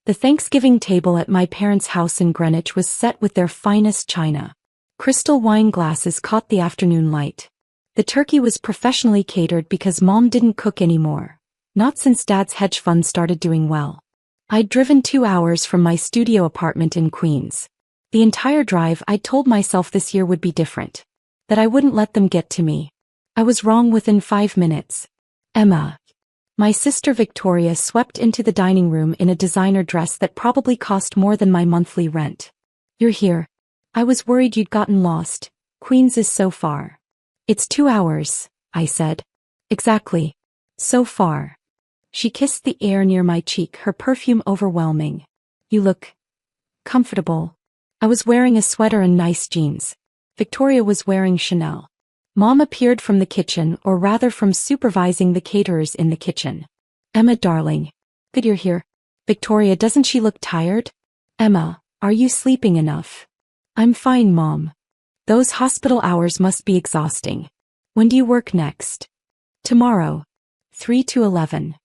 The Thanksgiving table at my parents' house in Greenwich was set with their finest china. Crystal wine glasses caught the afternoon light. The turkey was professionally catered because Mom didn't cook anymore. Not since Dad's hedge fund started doing well. I'd driven 2 hours from my studio apartment in Queens. The entire drive I'd told myself this year would be different. That I wouldn't let them get to me. I was wrong within 5 minutes. Emma. My sister Victoria swept into the dining room in a designer dress that probably cost more than my monthly rent. You're here. I was worried you'd gotten lost. Queens is so far. It's 2 hours, I said. Exactly. So far. She kissed the air near my cheek, her perfume overwhelming. You look comfortable. I was wearing a sweater and nice jeans. Victoria was wearing Chanel. Mom appeared from the kitchen, or rather from supervising the caterers in the kitchen. Emma darling. Good you're here. Victoria, doesn't she look tired? Emma, are you sleeping enough? I'm fine, Mom. Those hospital hours must be exhausting. When do you work next? Tomorrow. 3 to 11.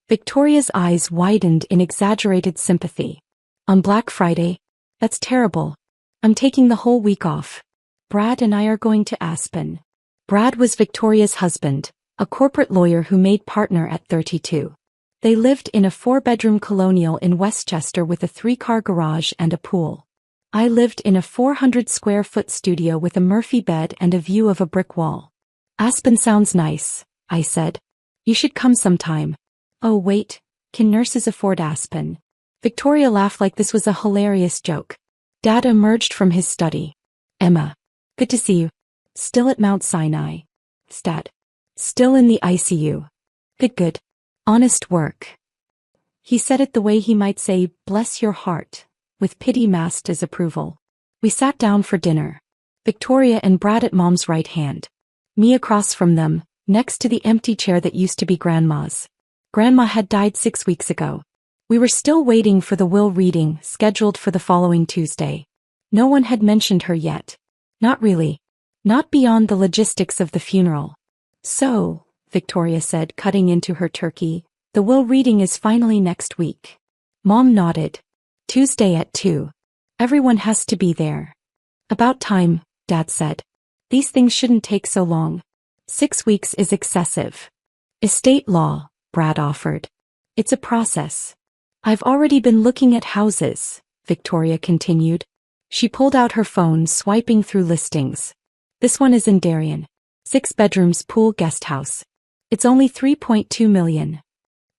Victoria's eyes widened in exaggerated sympathy. On Black Friday? That's terrible. I'm taking the whole week off. Brad and I are going to Aspen. Brad was Victoria's husband, a corporate lawyer who made partner at 32. They lived in a 4-bedroom colonial in Westchester with a 3-car garage and a pool. I lived in a 400-square-foot studio with a Murphy bed and a view of a brick wall. Aspen sounds nice, I said. You should come sometime. Oh wait, can nurses afford Aspen? Victoria laughed like this was a hilarious joke. Dad emerged from his study. Emma. Good to see you. Still at Mount Sinai. Stat. Still in the ICU. Good. Honest work. He said it the way he might say, bless your heart, with pity masked as approval. We sat down for dinner. Victoria and Brad at Mom's right hand. Me across from them, next to the empty chair that used to be Grandma's. Grandma had died 6 weeks ago. We were still waiting for the will reading, scheduled for the following Tuesday. No one had mentioned her yet. Not really. Not beyond the logistics of the funeral. So, Victoria said, cutting into her turkey, the will reading is finally next week. Mom nodded. Tuesday at 2. Everyone has to be there. About time, Dad said. These things shouldn't take so long. 6 weeks is excessive. Estate law, Brad offered. It's a process. I've already been looking at houses, Victoria continued. She pulled out her phone, swiping through listings. This one is in Darien. 6 bedrooms, pool, guest house. It's only $3.2 million.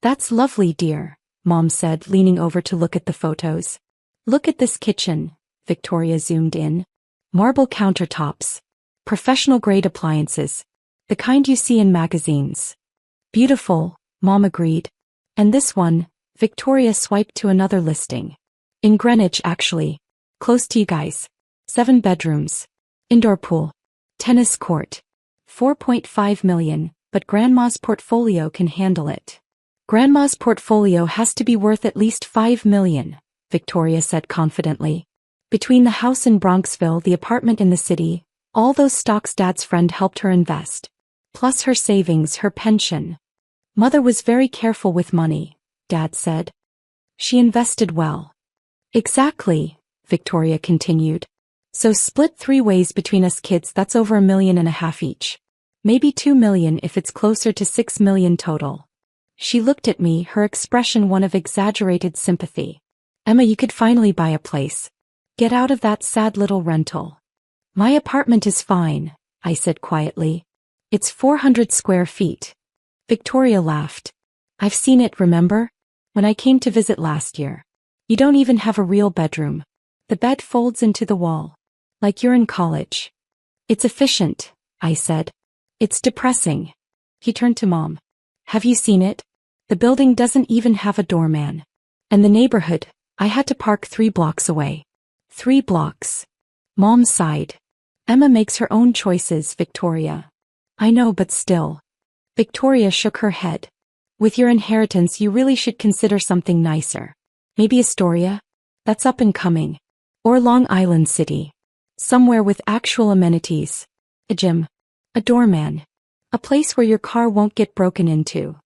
That's lovely, dear, Mom said, leaning over to look at the photos. Look at this kitchen, Victoria zoomed in. Marble countertops. Professional-grade appliances. The kind you see in magazines. Beautiful, Mom agreed. And this one, Victoria swiped to another listing. In Greenwich, actually. Close to you guys. 7 bedrooms. Indoor pool. Tennis court. $4.5 million, but Grandma's portfolio can handle it. Grandma's portfolio has to be worth at least $5 million, Victoria said confidently. Between the house in Bronxville, the apartment in the city, all those stocks Dad's friend helped her invest. Plus her savings, her pension. Mother was very careful with money, Dad said. She invested well. Exactly, Victoria continued. So split 3 ways between us kids, that's over $1.5 million each. Maybe $2 million if it's closer to $6 million total. She looked at me, her expression one of exaggerated sympathy. Emma, you could finally buy a place. Get out of that sad little rental. My apartment is fine, I said quietly. It's 400 square feet. Victoria laughed. I've seen it, remember? When I came to visit last year. You don't even have a real bedroom. The bed folds into the wall. Like you're in college. It's efficient, I said. It's depressing. He turned to Mom. Have you seen it? The building doesn't even have a doorman. And the neighborhood, I had to park 3 blocks away. 3 blocks. Mom sighed. Emma makes her own choices, Victoria. I know, but still. Victoria shook her head. With your inheritance, you really should consider something nicer. Maybe Astoria? That's up and coming. Or Long Island City. Somewhere with actual amenities. A gym. A doorman. A place where your car won't get broken into.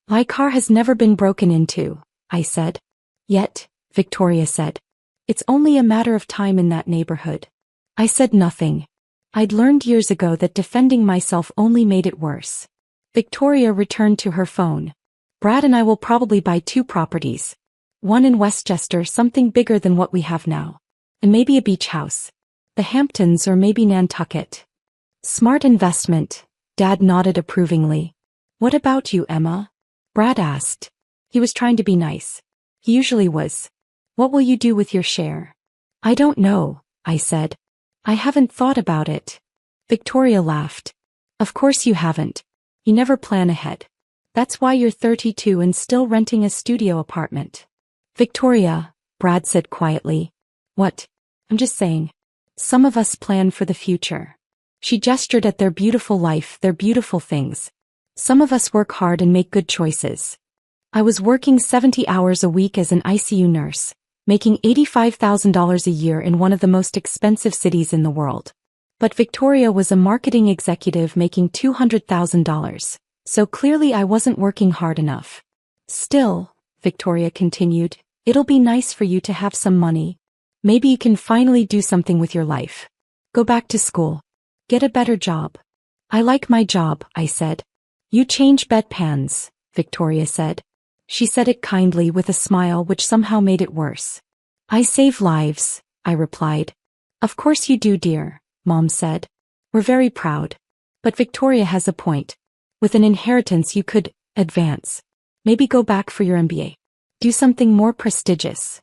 My car has never been broken into, I said. Yet, Victoria said. It's only a matter of time in that neighborhood. I said nothing. I'd learned years ago that defending myself only made it worse. Victoria returned to her phone. Brad and I will probably buy 2 properties. One in Westchester, something bigger than what we have now. And maybe a beach house. The Hamptons or maybe Nantucket. Smart investment, Dad nodded approvingly. What about you, Emma? Brad asked. He was trying to be nice. He usually was. What will you do with your share? I don't know, I said. I haven't thought about it. Victoria laughed. Of course you haven't. You never plan ahead. That's why you're 32 and still renting a studio apartment. Victoria, Brad said quietly. What? I'm just saying. Some of us plan for the future. She gestured at their beautiful life, their beautiful things. Some of us work hard and make good choices. I was working 70 hours a week as an ICU nurse, making $85,000 a year in one of the most expensive cities in the world. But Victoria was a marketing executive making $200,000, so clearly I wasn't working hard enough. Still, Victoria continued, it'll be nice for you to have some money. Maybe you can finally do something with your life. Go back to school. Get a better job. I like my job, I said. You change bedpans, Victoria said. She said it kindly with a smile which somehow made it worse. I save lives, I replied. Of course you do, dear, Mom said. We're very proud. But Victoria has a point. With an inheritance you could advance. Maybe go back for your MBA. Do something more prestigious.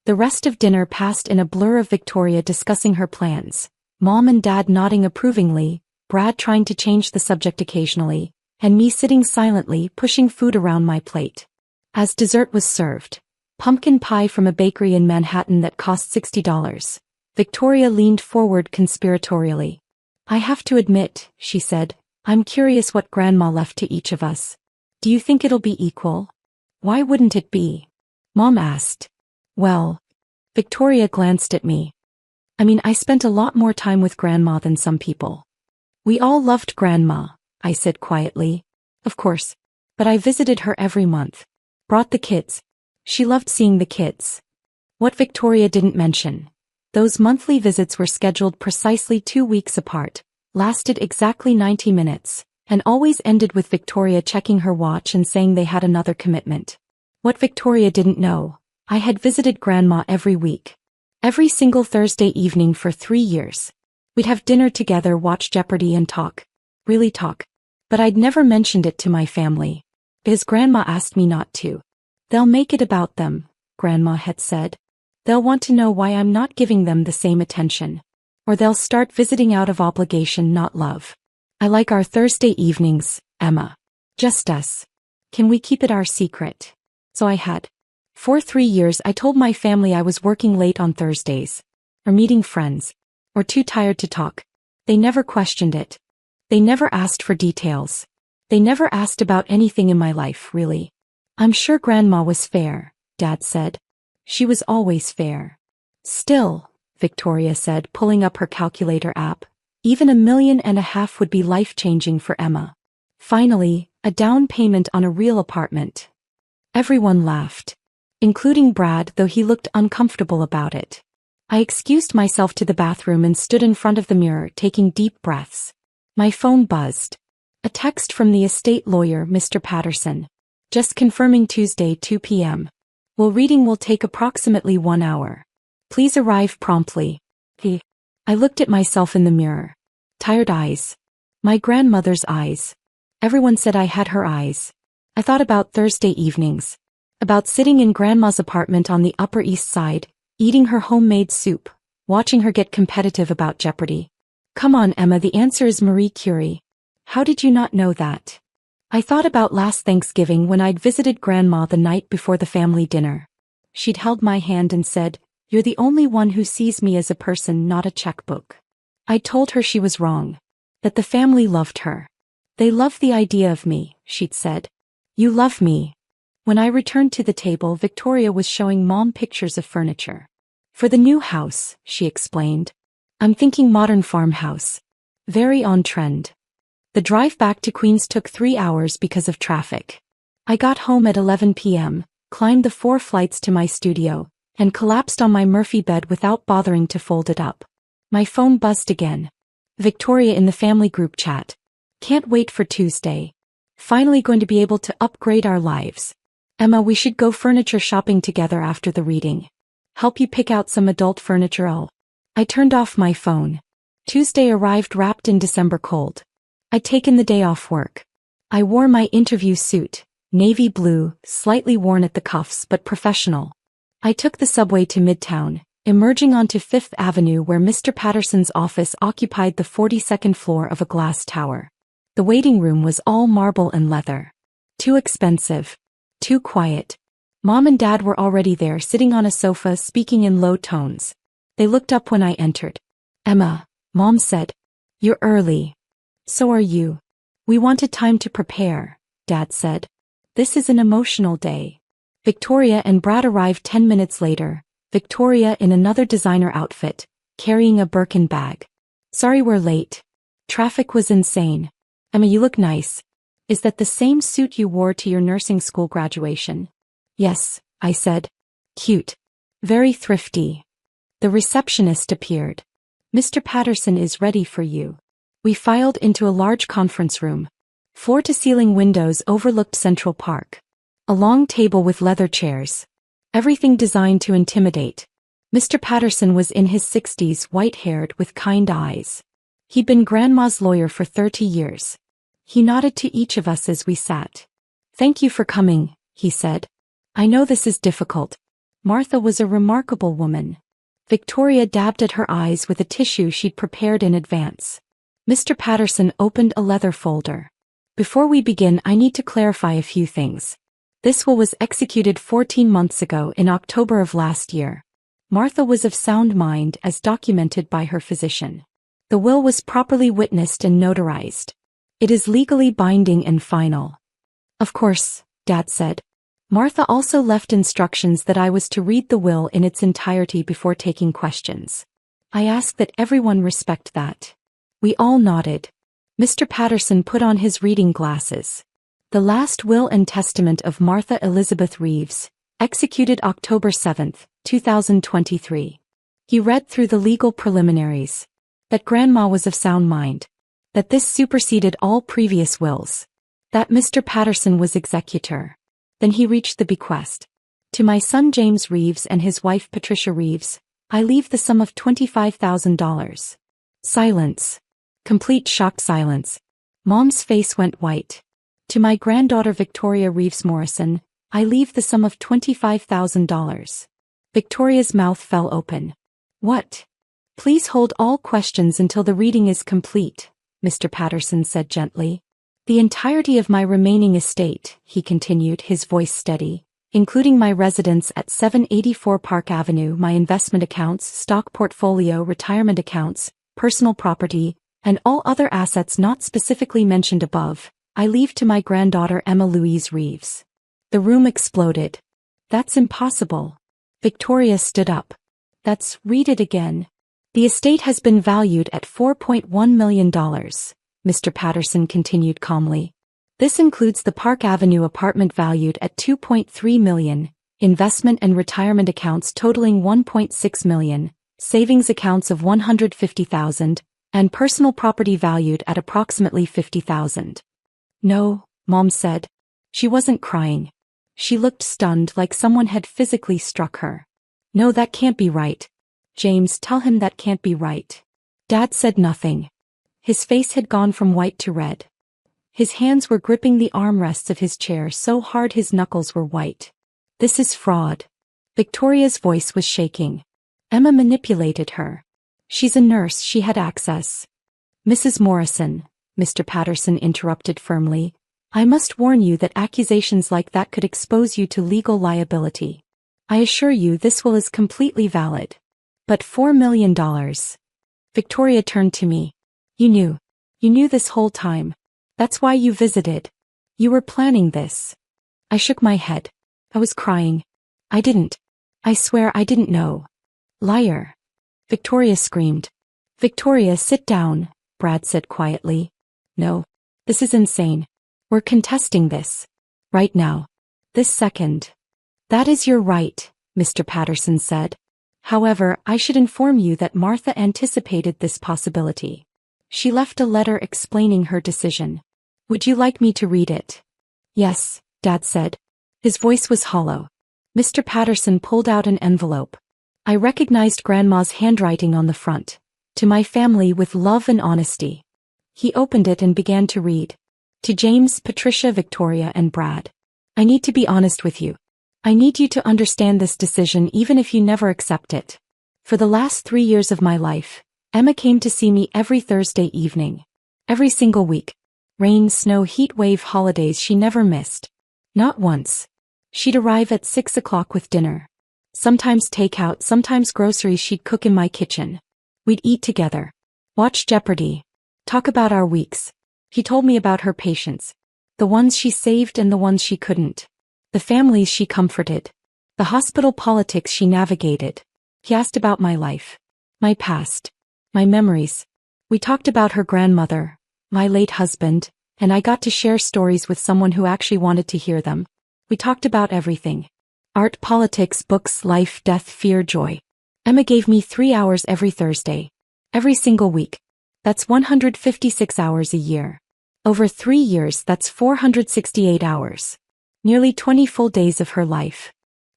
The rest of dinner passed in a blur of Victoria discussing her plans, Mom and Dad nodding approvingly, Brad trying to change the subject occasionally, and me sitting silently pushing food around my plate. As dessert was served, pumpkin pie from a bakery in Manhattan that cost $60, Victoria leaned forward conspiratorially. I have to admit, she said, I'm curious what Grandma left to each of us. Do you think it'll be equal? Why wouldn't it be? Mom asked. Well, Victoria glanced at me. I mean, I spent a lot more time with Grandma than some people. We all loved Grandma, I said quietly. Of course. But I visited her every month. Brought the kids. She loved seeing the kids. What Victoria didn't mention. Those monthly visits were scheduled precisely 2 weeks apart, lasted exactly 90 minutes, and always ended with Victoria checking her watch and saying they had another commitment. What Victoria didn't know, I had visited Grandma every week. Every single Thursday evening for 3 years. We'd have dinner together, watch Jeopardy and talk. Really talk. But I'd never mentioned it to my family. Because Grandma asked me not to. They'll make it about them, Grandma had said. They'll want to know why I'm not giving them the same attention. Or they'll start visiting out of obligation, not love. I like our Thursday evenings, Emma. Just us. Can we keep it our secret? So I had. For 3 years I told my family I was working late on Thursdays. Or meeting friends. Or too tired to talk. They never questioned it. They never asked for details. They never asked about anything in my life, really. I'm sure Grandma was fair, Dad said. She was always fair. Still, Victoria said, pulling up her calculator app, even $1.5 million would be life-changing for Emma. Finally, a down payment on a real apartment. Everyone laughed. Including Brad, though he looked uncomfortable about it. I excused myself to the bathroom and stood in front of the mirror, taking deep breaths. My phone buzzed. A text from the estate lawyer, Mr. Patterson. Just confirming Tuesday, 2 p.m. Reading will take approximately 1 hour. Please arrive promptly. I looked at myself in the mirror. Tired eyes. My grandmother's eyes. Everyone said I had her eyes. I thought about Thursday evenings. About sitting in Grandma's apartment on the Upper East Side, eating her homemade soup, watching her get competitive about Jeopardy. Come on, Emma, the answer is Marie Curie. How did you not know that? I thought about last Thanksgiving when I'd visited Grandma the night before the family dinner. She'd held my hand and said, "You're the only one who sees me as a person, not a checkbook." I told her she was wrong. That the family loved her. They love the idea of me, she'd said. You love me. When I returned to the table, Victoria was showing Mom pictures of furniture. For the new house, she explained. I'm thinking modern farmhouse. Very on trend. The drive back to Queens took 3 hours because of traffic. I got home at 11 p.m., climbed the 4 flights to my studio, and collapsed on my Murphy bed without bothering to fold it up. My phone buzzed again. Victoria in the family group chat. Can't wait for Tuesday. Finally going to be able to upgrade our lives. Emma, we should go furniture shopping together after the reading. Help you pick out some adult furniture. Oh. I turned off my phone. Tuesday arrived wrapped in December cold. I'd taken the day off work. I wore my interview suit, navy blue, slightly worn at the cuffs but professional. I took the subway to Midtown, emerging onto Fifth Avenue where Mr. Patterson's office occupied the 42nd floor of a glass tower. The waiting room was all marble and leather. Too expensive. Too quiet. Mom and Dad were already there sitting on a sofa speaking in low tones. They looked up when I entered. Emma, Mom said. You're early. So are you. We wanted time to prepare, Dad said. This is an emotional day. Victoria and Brad arrived 10 minutes later, Victoria in another designer outfit, carrying a Birkin bag. Sorry we're late. Traffic was insane. Emma, you look nice. Is that the same suit you wore to your nursing school graduation? Yes, I said. Cute. Very thrifty. The receptionist appeared. Mr. Patterson is ready for you. We filed into a large conference room. Floor-to-ceiling windows overlooked Central Park. A long table with leather chairs. Everything designed to intimidate. Mr. Patterson was in his 60s, white-haired with kind eyes. He'd been Grandma's lawyer for 30 years. He nodded to each of us as we sat. Thank you for coming, he said. I know this is difficult. Martha was a remarkable woman. Victoria dabbed at her eyes with a tissue she'd prepared in advance. Mr. Patterson opened a leather folder. Before we begin, I need to clarify a few things. This will was executed 14 months ago in October of last year. Martha was of sound mind as documented by her physician. The will was properly witnessed and notarized. It is legally binding and final. Of course, Dad said. Martha also left instructions that I was to read the will in its entirety before taking questions. I ask that everyone respect that. We all nodded. Mr. Patterson put on his reading glasses. The last will and testament of Martha Elizabeth Reeves, executed October 7, 2023. He read through the legal preliminaries. That Grandma was of sound mind. That this superseded all previous wills. That Mr. Patterson was executor. Then he reached the bequest. To my son James Reeves and his wife Patricia Reeves, I leave the sum of $25,000. Silence. Complete shocked silence. Mom's face went white. To my granddaughter Victoria Reeves Morrison, I leave the sum of $25,000. Victoria's mouth fell open. What? Please hold all questions until the reading is complete, Mr. Patterson said gently. The entirety of my remaining estate, he continued, his voice steady, including my residence at 784 Park Avenue, my investment accounts, stock portfolio, retirement accounts, personal property, and all other assets not specifically mentioned above, I leave to my granddaughter Emma Louise Reeves. The room exploded. That's impossible. Victoria stood up. Read it again. The estate has been valued at $4.1 million, Mr. Patterson continued calmly. This includes the Park Avenue apartment valued at $2.3 million, investment and retirement accounts totaling $1.6 million, savings accounts of $150,000, and personal property valued at approximately $50,000. No, Mom said. She wasn't crying. She looked stunned, like someone had physically struck her. No, that can't be right. James, tell him that can't be right. Dad said nothing. His face had gone from white to red. His hands were gripping the armrests of his chair so hard his knuckles were white. This is fraud. Victoria's voice was shaking. Emma manipulated her. She's a nurse, she had access. Mrs. Morrison, Mr. Patterson interrupted firmly, I must warn you that accusations like that could expose you to legal liability. I assure you this will is completely valid. But $4 million. Victoria turned to me. You knew this whole time. That's why you visited. You were planning this. I shook my head. I was crying. I didn't. I swear I didn't know. Liar. Victoria screamed. Victoria, sit down, Brad said quietly. No. This is insane. We're contesting this. Right now. This second. That is your right, Mr. Patterson said. However, I should inform you that Martha anticipated this possibility. She left a letter explaining her decision. Would you like me to read it? Yes, Dad said. His voice was hollow. Mr. Patterson pulled out an envelope. I recognized Grandma's handwriting on the front. To my family with love and honesty. He opened it and began to read. To James, Patricia, Victoria, and Brad. I need to be honest with you. I need you to understand this decision even if you never accept it. For the last 3 years of my life, Emma came to see me every Thursday evening. Every single week. Rain, snow, heat wave, holidays she never missed. Not once. She'd arrive at 6 o'clock with dinner. Sometimes takeout, sometimes groceries she'd cook in my kitchen. We'd eat together. Watch Jeopardy. Talk about our weeks. He told me about her patients. The ones she saved and the ones she couldn't. The families she comforted. The hospital politics she navigated. He asked about my life. My past. My memories. We talked about her grandmother, my late husband, and I got to share stories with someone who actually wanted to hear them. We talked about everything. Art, politics, books, life, death, fear, joy. Emma gave me 3 hours every Thursday. Every single week. That's 156 hours a year. Over 3 years, that's 468 hours. Nearly 20 full days of her life.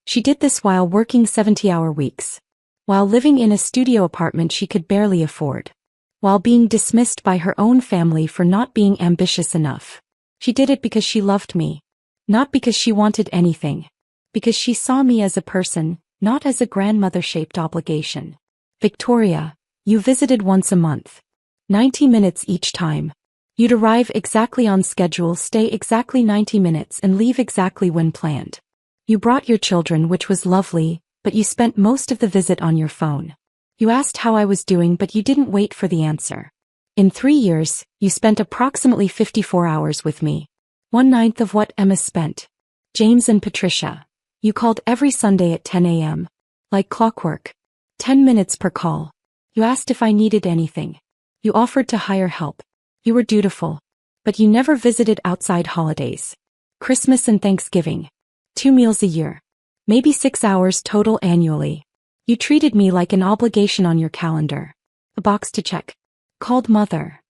She did this while working 70-hour weeks. While living in a studio apartment she could barely afford. While being dismissed by her own family for not being ambitious enough. She did it because she loved me. Not because she wanted anything. Because she saw me as a person, not as a grandmother-shaped obligation. Victoria, you visited once a month. 90 minutes each time. You'd arrive exactly on schedule, stay exactly 90 minutes and leave exactly when planned. You brought your children, which was lovely, but you spent most of the visit on your phone. You asked how I was doing, but you didn't wait for the answer. In 3 years, you spent approximately 54 hours with me. 1/9 of what Emma spent. James and Patricia. You called every Sunday at 10 a.m. Like clockwork. 10 minutes per call. You asked if I needed anything. You offered to hire help. You were dutiful. But you never visited outside holidays. Christmas and Thanksgiving. 2 meals a year. Maybe 6 hours total annually. You treated me like an obligation on your calendar. A box to check. Called mother.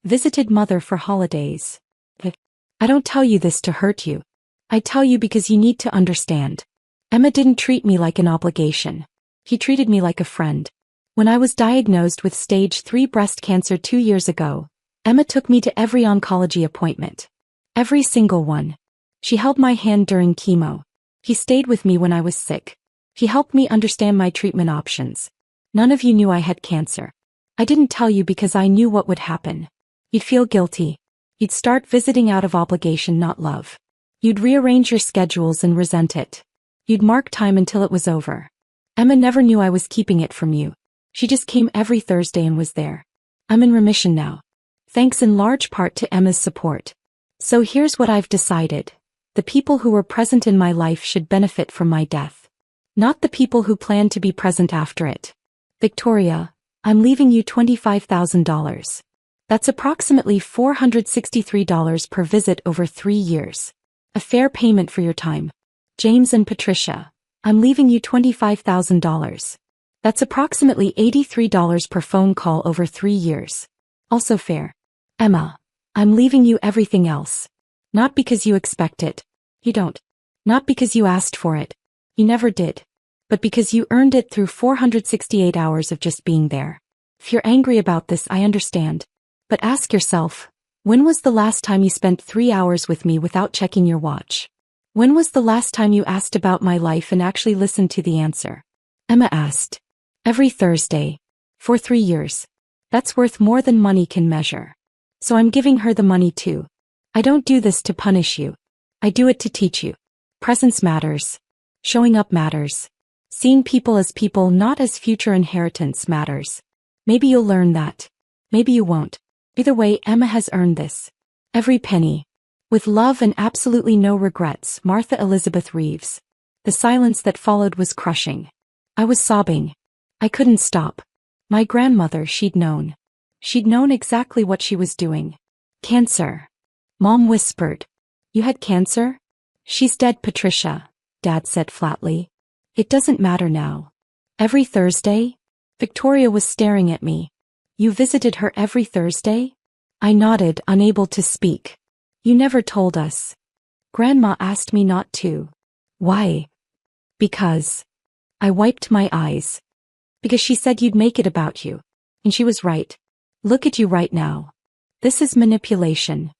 Visited mother for holidays. I don't tell you this to hurt you. I tell you because you need to understand. Emma didn't treat me like an obligation. He treated me like a friend. When I was diagnosed with stage 3 breast cancer 2 years ago, Emma took me to every oncology appointment. Every single one. She held my hand during chemo. He stayed with me when I was sick. He helped me understand my treatment options. None of you knew I had cancer. I didn't tell you because I knew what would happen. You'd feel guilty. You'd start visiting out of obligation, not love. You'd rearrange your schedules and resent it. You'd mark time until it was over. Emma never knew I was keeping it from you. She just came every Thursday and was there. I'm in remission now. Thanks in large part to Emma's support. So here's what I've decided. The people who were present in my life should benefit from my death. Not the people who plan to be present after it. Victoria, I'm leaving you $25,000. That's approximately $463 per visit over 3 years. A fair payment for your time. James and Patricia, I'm leaving you $25,000. That's approximately $83 per phone call over 3 years. Also fair. Emma, I'm leaving you everything else. Not because you expect it. You don't. Not because you asked for it. You never did. But because you earned it through 468 hours of just being there. If you're angry about this, I understand. But ask yourself, when was the last time you spent 3 hours with me without checking your watch? When was the last time you asked about my life and actually listened to the answer? Emma asked. Every Thursday. For 3 years. That's worth more than money can measure. So I'm giving her the money too. I don't do this to punish you. I do it to teach you. Presence matters. Showing up matters. Seeing people as people, not as future inheritance, matters. Maybe you'll learn that. Maybe you won't. Either way, Emma has earned this. Every penny. With love and absolutely no regrets, Martha Elizabeth Reeves. The silence that followed was crushing. I was sobbing. I couldn't stop. My grandmother, she'd known. She'd known exactly what she was doing. Cancer. Mom whispered. You had cancer? She's dead, Patricia, Dad said flatly. It doesn't matter now. Every Thursday? Victoria was staring at me. You visited her every Thursday? I nodded, unable to speak. You never told us. Grandma asked me not to. Why? Because. I wiped my eyes. Because she said you'd make it about you. And she was right. Look at you right now. This is manipulation.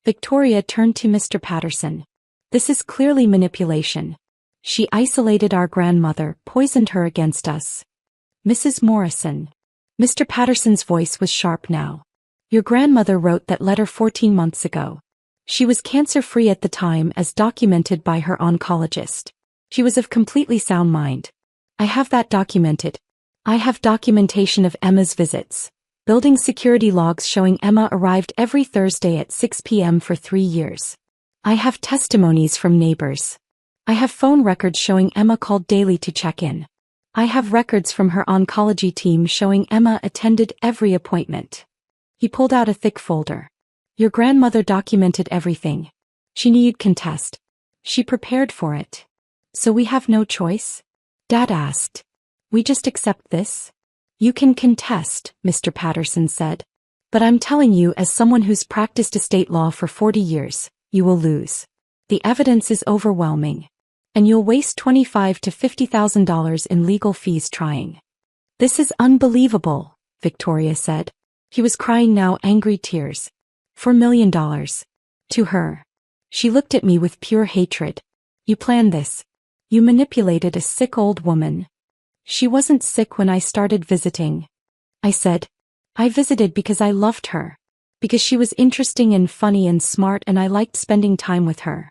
Victoria turned to Mr. Patterson. This is clearly manipulation. She isolated our grandmother, poisoned her against us. Mrs. Morrison. Mr. Patterson's voice was sharp now. Your grandmother wrote that letter 14 months ago. She was cancer-free at the time as documented by her oncologist. She was of completely sound mind. I have that documented. I have documentation of Emma's visits. Building security logs showing Emma arrived every Thursday at 6 p.m. for 3 years. I have testimonies from neighbors. I have phone records showing Emma called daily to check in. I have records from her oncology team showing Emma attended every appointment. He pulled out a thick folder. Your grandmother documented everything. She knew you'd contest. She prepared for it. So we have no choice? Dad asked. We just accept this? You can contest, Mr. Patterson said. But I'm telling you, as someone who's practiced estate law for 40 years, you will lose. The evidence is overwhelming. And you'll waste $25,000 to $50,000 in legal fees trying. This is unbelievable, Victoria said. He was crying now, angry tears. $4 million. To her. She looked at me with pure hatred. You planned this. You manipulated a sick old woman. She wasn't sick when I started visiting. I said. I visited because I loved her. Because she was interesting and funny and smart and I liked spending time with her.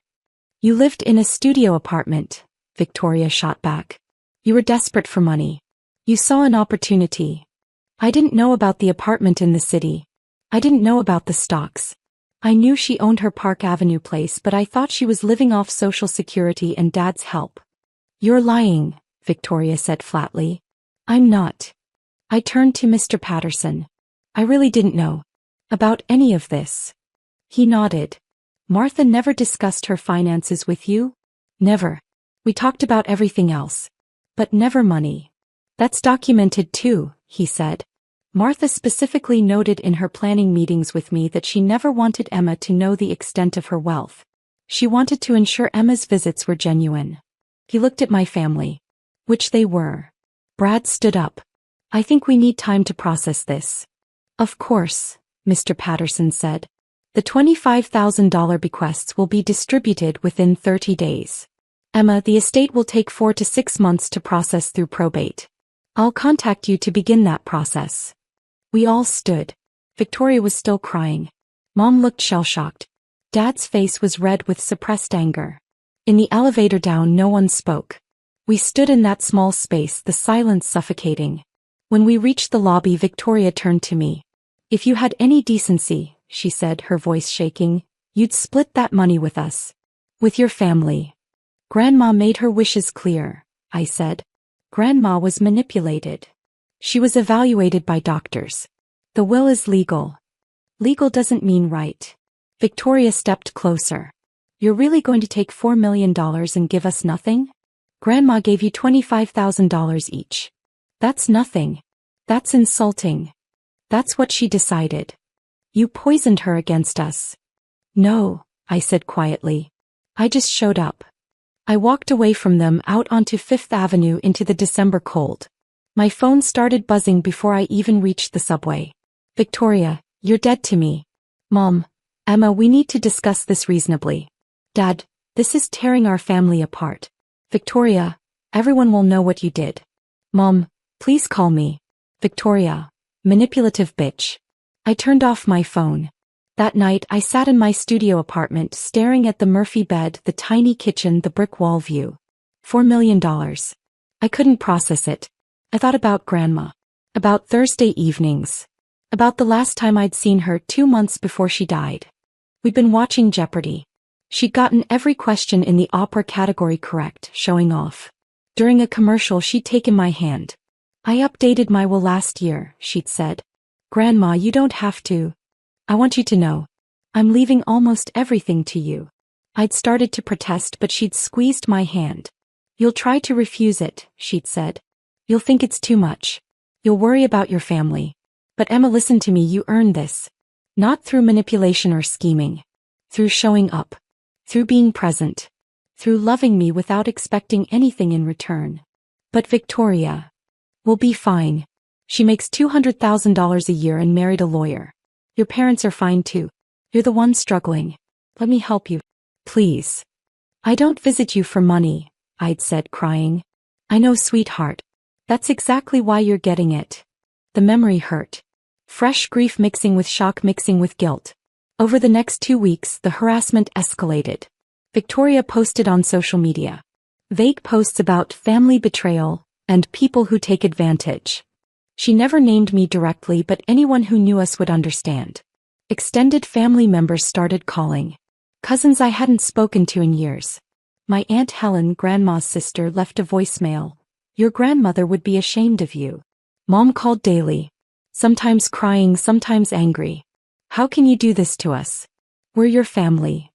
You lived in a studio apartment, Victoria shot back. You were desperate for money. You saw an opportunity. I didn't know about the apartment in the city. I didn't know about the stocks. I knew she owned her Park Avenue place, but I thought she was living off Social Security and Dad's help. You're lying, Victoria said flatly. I'm not. I turned to Mr. Patterson. I really didn't know about any of this. He nodded. Martha never discussed her finances with you? Never. We talked about everything else. But never money. That's documented too, he said. Martha specifically noted in her planning meetings with me that she never wanted Emma to know the extent of her wealth. She wanted to ensure Emma's visits were genuine. He looked at my family. Which they were. Brad stood up. I think we need time to process this. Of course, Mr. Patterson said. The $25,000 bequests will be distributed within 30 days. Emma, the estate will take 4 to 6 months to process through probate. I'll contact you to begin that process. We all stood. Victoria was still crying. Mom looked shell-shocked. Dad's face was red with suppressed anger. In the elevator down, no one spoke. We stood in that small space, the silence suffocating. When we reached the lobby, Victoria turned to me. If you had any decency, she said, her voice shaking, you'd split that money with us. With your family. Grandma made her wishes clear, I said. Grandma was manipulated. She was evaluated by doctors. The will is legal. Legal doesn't mean right. Victoria stepped closer. You're really going to take $4 million and give us nothing? Grandma gave you $25,000 each. That's nothing. That's insulting. That's what she decided. You poisoned her against us. No, I said quietly. I just showed up. I walked away from them out onto Fifth Avenue into the December cold. My phone started buzzing before I even reached the subway. Victoria, you're dead to me. Mom, Emma, we need to discuss this reasonably. Dad, this is tearing our family apart. Victoria, everyone will know what you did. Mom, please call me. Victoria, manipulative bitch. I turned off my phone. That night I sat in my studio apartment staring at the Murphy bed, the tiny kitchen, the brick wall view. $4 million. I couldn't process it. I thought about Grandma. About Thursday evenings. About the last time I'd seen her 2 months before she died. We'd been watching Jeopardy! She'd gotten every question in the opera category correct, showing off. During a commercial she'd taken my hand. I updated my will last year, she'd said. Grandma, you don't have to. I want you to know. I'm leaving almost everything to you. I'd started to protest, but she'd squeezed my hand. You'll try to refuse it, she'd said. You'll think it's too much. You'll worry about your family. But Emma, listen to me, you earned this. Not through manipulation or scheming. Through showing up. Through being present. Through loving me without expecting anything in return. But Victoria will be fine. She makes $200,000 a year and married a lawyer. Your parents are fine too. You're the one struggling. Let me help you. Please. I don't visit you for money, I'd said, crying. I know, sweetheart. That's exactly why you're getting it. The memory hurt. Fresh grief mixing with shock, mixing with guilt. Over the next 2 weeks, the harassment escalated. Victoria posted on social media vague posts about family betrayal and people who take advantage. She never named me directly, but anyone who knew us would understand. Extended family members started calling. Cousins I hadn't spoken to in years. My Aunt Helen, Grandma's sister, left a voicemail. Your grandmother would be ashamed of you. Mom called daily. Sometimes crying, sometimes angry. How can you do this to us? We're your family.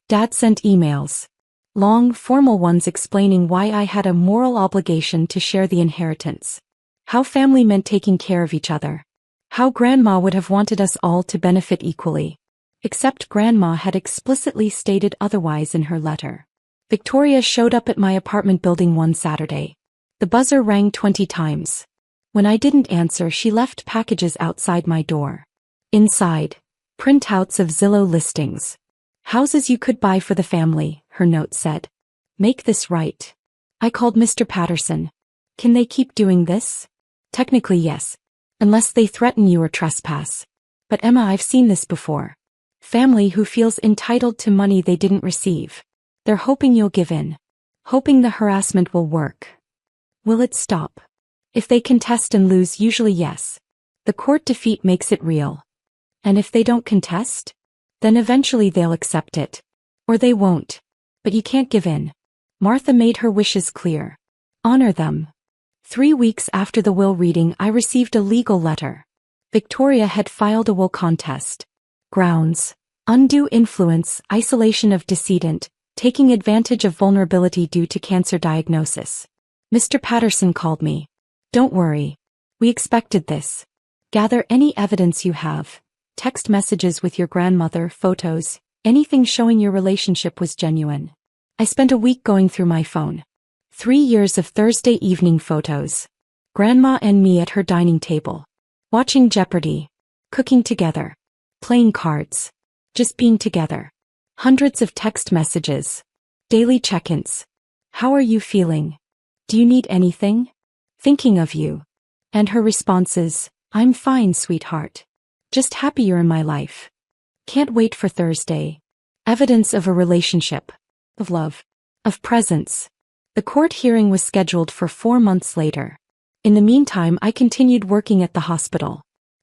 Dad sent emails. Long, formal ones explaining why I had a moral obligation to share the inheritance. How family meant taking care of each other. How Grandma would have wanted us all to benefit equally. Except Grandma had explicitly stated otherwise in her letter. Victoria showed up at my apartment building one Saturday. The buzzer rang 20 times. When I didn't answer, she left packages outside my door. Inside, printouts of Zillow listings. Houses you could buy for the family, her note said. Make this right. I called Mr. Patterson. Can they keep doing this? Technically yes. Unless they threaten you or trespass. But Emma, I've seen this before. Family who feels entitled to money they didn't receive. They're hoping you'll give in. Hoping the harassment will work. Will it stop? If they contest and lose, usually yes. The court defeat makes it real. And if they don't contest? Then eventually they'll accept it. Or they won't. But you can't give in. Martha made her wishes clear. Honor them. 3 weeks after the will reading, I received a legal letter. Victoria had filed a will contest. Grounds: undue influence, isolation of decedent, taking advantage of vulnerability due to cancer diagnosis. Mr. Patterson called me. Don't worry. We expected this. Gather any evidence you have. Text messages with your grandmother, photos, anything showing your relationship was genuine. I spent a week going through my phone. 3 years of Thursday evening photos. Grandma and me at her dining table. Watching Jeopardy. Cooking together. Playing cards. Just being together. Hundreds of text messages. Daily check-ins. How are you feeling? Do you need anything? Thinking of you. And her responses, I'm fine, sweetheart. Just happy you're in my life. Can't wait for Thursday. Evidence of a relationship. Of love. Of presence. The court hearing was scheduled for 4 months later. In the meantime, I continued working at the hospital.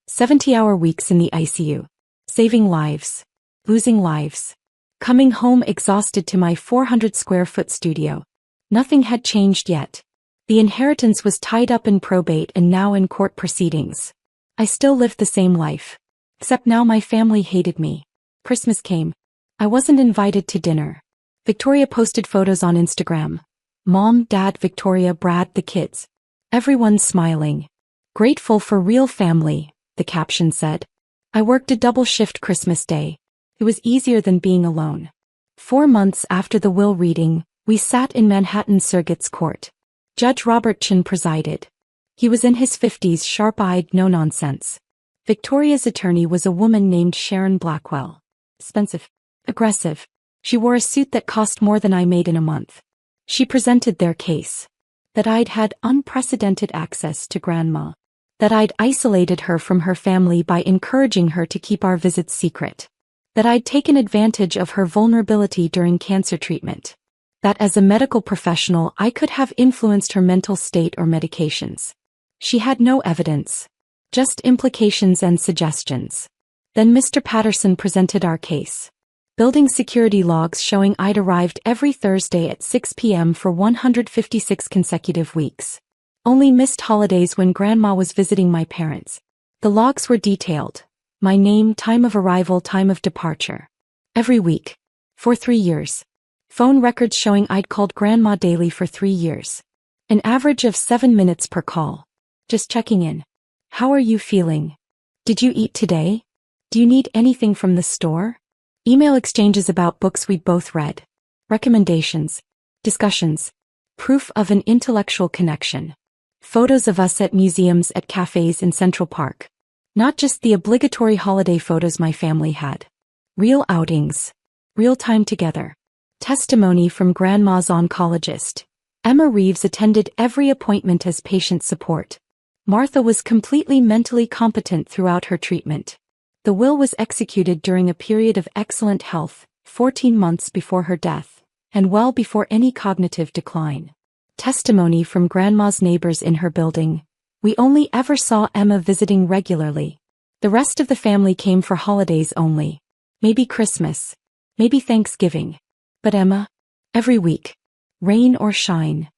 70-hour weeks in the ICU. Saving lives. Losing lives. Coming home exhausted to my 400-square-foot studio. Nothing had changed yet. The inheritance was tied up in probate and now in court proceedings. I still lived the same life. Except now my family hated me. Christmas came. I wasn't invited to dinner. Victoria posted photos on Instagram. Mom, Dad, Victoria, Brad, the kids. Everyone smiling. Grateful for real family, the caption said. I worked a double shift Christmas Day. It was easier than being alone. 4 months after the will reading, we sat in Manhattan Circuit's court. Judge Robert Chin presided. He was in his 50s, sharp-eyed, no-nonsense. Victoria's attorney was a woman named Sharon Blackwell. Expensive. Aggressive. She wore a suit that cost more than I made in a month. She presented their case. That I'd had unprecedented access to Grandma. That I'd isolated her from her family by encouraging her to keep our visits secret. That I'd taken advantage of her vulnerability during cancer treatment. That as a medical professional I could have influenced her mental state or medications. She had no evidence. Just implications and suggestions. Then Mr. Patterson presented our case. Building security logs showing I'd arrived every Thursday at 6 p.m. for 156 consecutive weeks. Only missed holidays when Grandma was visiting my parents. The logs were detailed. My name, time of arrival, time of departure. Every week. For 3 years. Phone records showing I'd called Grandma daily for 3 years. An average of 7 minutes per call. Just checking in. How are you feeling? Did you eat today? Do you need anything from the store? Email exchanges about books we'd both read. Recommendations. Discussions. Proof of an intellectual connection. Photos of us at museums, at cafes in Central Park. Not just the obligatory holiday photos my family had. Real outings. Real time together. Testimony from Grandma's oncologist. Emma Reeves attended every appointment as patient support. Martha was completely mentally competent throughout her treatment. The will was executed during a period of excellent health, 14 months before her death, and well before any cognitive decline. Testimony from Grandma's neighbors in her building. We only ever saw Emma visiting regularly. The rest of the family came for holidays only. Maybe Christmas. Maybe Thanksgiving. But Emma? Every week. Rain or shine.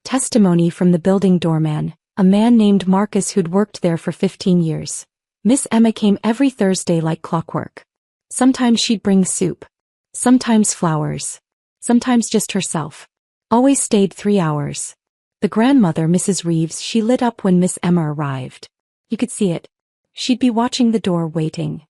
Testimony from the building doorman, a man named Marcus who'd worked there for 15 years. Miss Emma came every Thursday like clockwork. Sometimes she'd bring soup. Sometimes flowers. Sometimes just herself. Always stayed 3 hours. The grandmother, Mrs. Reeves, she lit up when Miss Emma arrived. You could see it. She'd be watching the door waiting.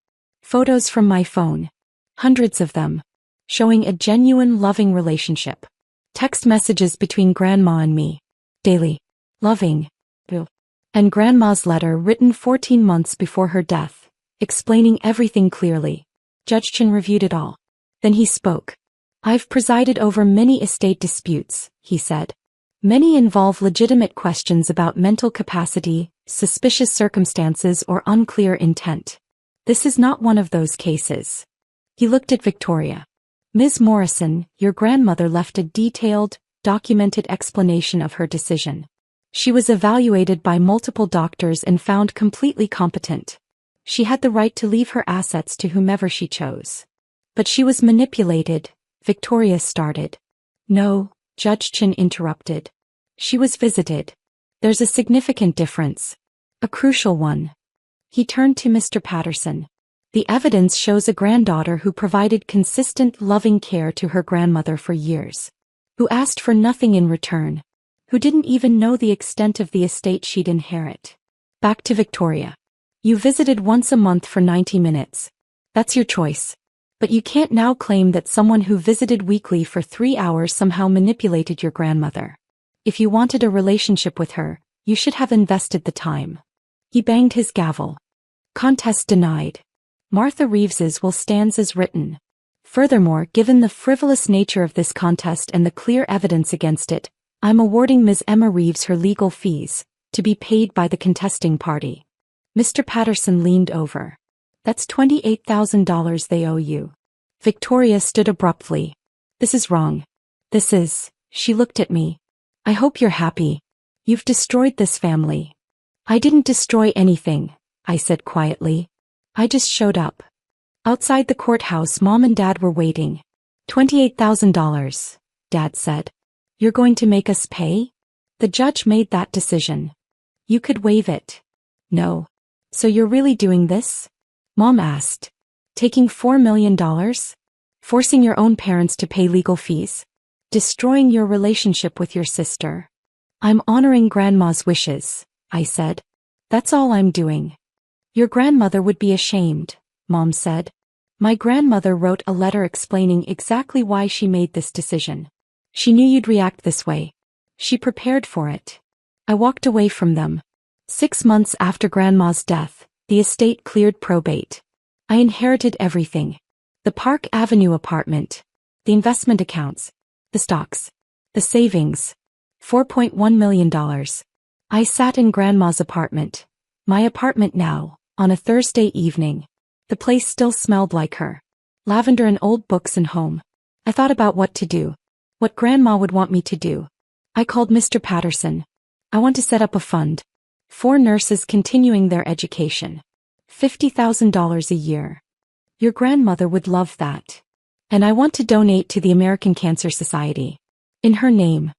Photos from my phone. Hundreds of them. Showing a genuine loving relationship. Text messages between Grandma and me. Daily. Loving. And Grandma's letter written 14 months before her death, explaining everything clearly. Judge Chen reviewed it all. Then he spoke. I've presided over many estate disputes, he said. Many involve legitimate questions about mental capacity, suspicious circumstances, or unclear intent. This is not one of those cases. He looked at Victoria. Ms. Morrison, your grandmother left a detailed, documented explanation of her decision. She was evaluated by multiple doctors and found completely competent. She had the right to leave her assets to whomever she chose. But she was manipulated, Victoria started. No, Judge Chen interrupted. She was visited. There's a significant difference. A crucial one. He turned to Mr. Patterson. The evidence shows a granddaughter who provided consistent, loving care to her grandmother for years. Who asked for nothing in return. Who didn't even know the extent of the estate she'd inherit. Back to Victoria. You visited once a month for 90 minutes. That's your choice. But you can't now claim that someone who visited weekly for 3 hours somehow manipulated your grandmother. If you wanted a relationship with her, you should have invested the time. He banged his gavel. Contest denied. Martha Reeves's will stands as written. Furthermore, given the frivolous nature of this contest and the clear evidence against it, I'm awarding Ms. Emma Reeves her legal fees, to be paid by the contesting party. Mr. Patterson leaned over. That's $28,000 they owe you. Victoria stood abruptly. This is wrong. This is, she looked at me. I hope you're happy. You've destroyed this family. I didn't destroy anything, I said quietly. I just showed up. Outside the courthouse, Mom and Dad were waiting. $28,000, Dad said. You're going to make us pay? The judge made that decision. You could waive it. No. So you're really doing this? Mom asked. Taking $4 million? Forcing your own parents to pay legal fees? Destroying your relationship with your sister? I'm honoring Grandma's wishes, I said. That's all I'm doing. Your grandmother would be ashamed, Mom said. My grandmother wrote a letter explaining exactly why she made this decision. She knew you'd react this way. She prepared for it. I walked away from them. 6 months after Grandma's death, the estate cleared probate. I inherited everything. The Park Avenue apartment. The investment accounts. The stocks. The savings. $4.1 million. I sat in Grandma's apartment. My apartment now, on a Thursday evening. The place still smelled like her. Lavender and old books and home. I thought about what to do. What Grandma would want me to do. I called Mr. Patterson. I want to set up a fund. 4 nurses continuing their education. $50,000 a year. Your grandmother would love that. And I want to donate to the American Cancer Society. In her name.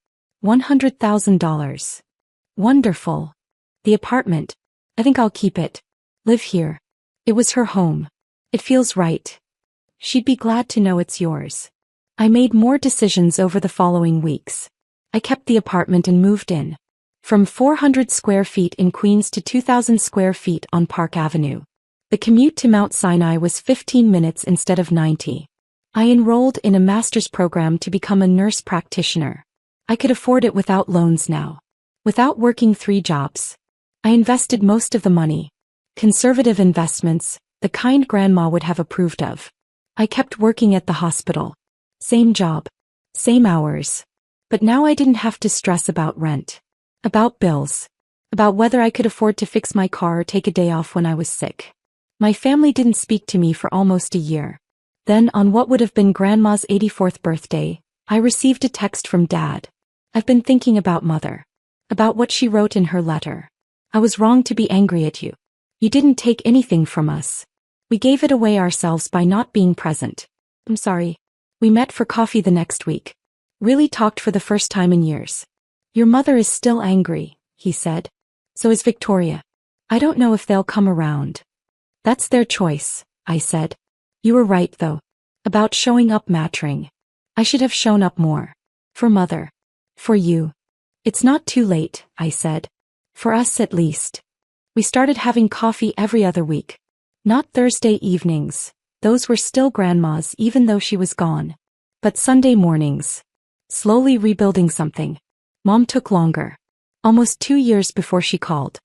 $100,000. Wonderful. The apartment. I think I'll keep it. Live here. It was her home. It feels right. She'd be glad to know it's yours. I made more decisions over the following weeks. I kept the apartment and moved in. From 400 square feet in Queens to 2,000 square feet on Park Avenue. The commute to Mount Sinai was 15 minutes instead of 90. I enrolled in a master's program to become a nurse practitioner. I could afford it without loans now. Without working 3 jobs. I invested most of the money. Conservative investments, the kind Grandma would have approved of. I kept working at the hospital. Same job. Same hours. But now I didn't have to stress about rent. About bills. About whether I could afford to fix my car or take a day off when I was sick. My family didn't speak to me for almost a year. Then, on what would have been Grandma's 84th birthday, I received a text from Dad. I've been thinking about Mother. About what she wrote in her letter. I was wrong to be angry at you. You didn't take anything from us. We gave it away ourselves by not being present. I'm sorry. We met for coffee the next week. Really talked for the first time in years. Your mother is still angry, he said. So is Victoria. I don't know if they'll come around. That's their choice, I said. You were right though. About showing up mattering. I should have shown up more. For Mother. For you. It's not too late, I said. For us at least. We started having coffee every other week. Not Thursday evenings. Those were still Grandma's even though she was gone. But Sunday mornings. Slowly rebuilding something. Mom took longer. Almost 2 years before she called.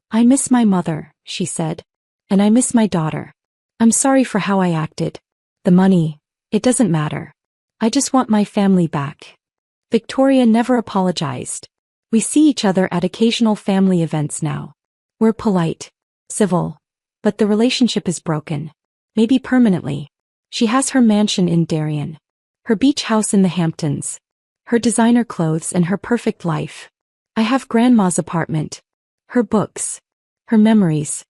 I miss my mother, she said. And I miss my daughter. I'm sorry for how I acted. The money, it doesn't matter. I just want my family back. Victoria never apologized. We see each other at occasional family events now. We're polite, civil, but the relationship is broken. Maybe permanently. She has her mansion in Darien. Her beach house in the Hamptons. Her designer clothes and her perfect life. I have Grandma's apartment. Her books. Her memories.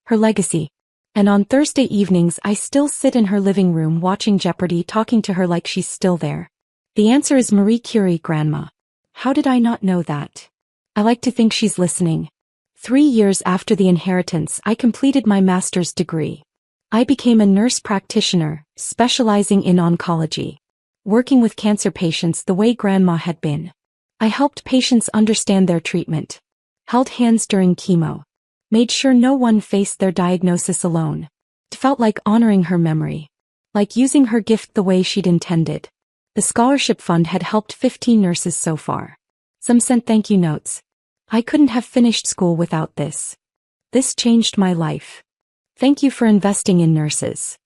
Her legacy. And on Thursday evenings I still sit in her living room watching Jeopardy talking to her like she's still there. The answer is Marie Curie, Grandma. How did I not know that? I like to think she's listening. 3 years after the inheritance I completed my master's degree. I became a nurse practitioner, specializing in oncology. Working with cancer patients the way Grandma had been. I helped patients understand their treatment. Held hands during chemo. Made sure no one faced their diagnosis alone. It felt like honoring her memory. Like using her gift the way she'd intended. The scholarship fund had helped 15 nurses so far. Some sent thank you notes. I couldn't have finished school without this. This changed my life. Thank you for investing in nurses.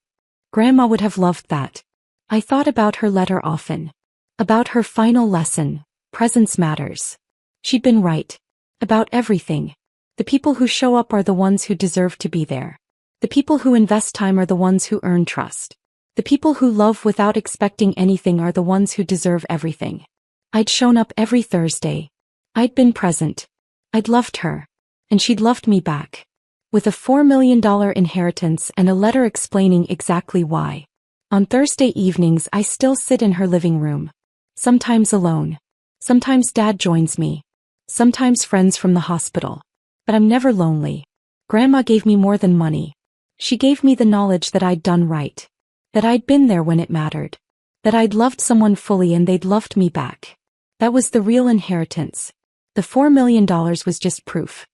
Grandma would have loved that. I thought about her letter often. About her final lesson, presence matters. She'd been right. About everything. The people who show up are the ones who deserve to be there. The people who invest time are the ones who earn trust. The people who love without expecting anything are the ones who deserve everything. I'd shown up every Thursday. I'd been present. I'd loved her. And she'd loved me back. With a $4 million inheritance and a letter explaining exactly why. On Thursday evenings I still sit in her living room. Sometimes alone. Sometimes Dad joins me. Sometimes friends from the hospital. But I'm never lonely. Grandma gave me more than money. She gave me the knowledge that I'd done right. That I'd been there when it mattered. That I'd loved someone fully and they'd loved me back. That was the real inheritance. The $4 million was just proof.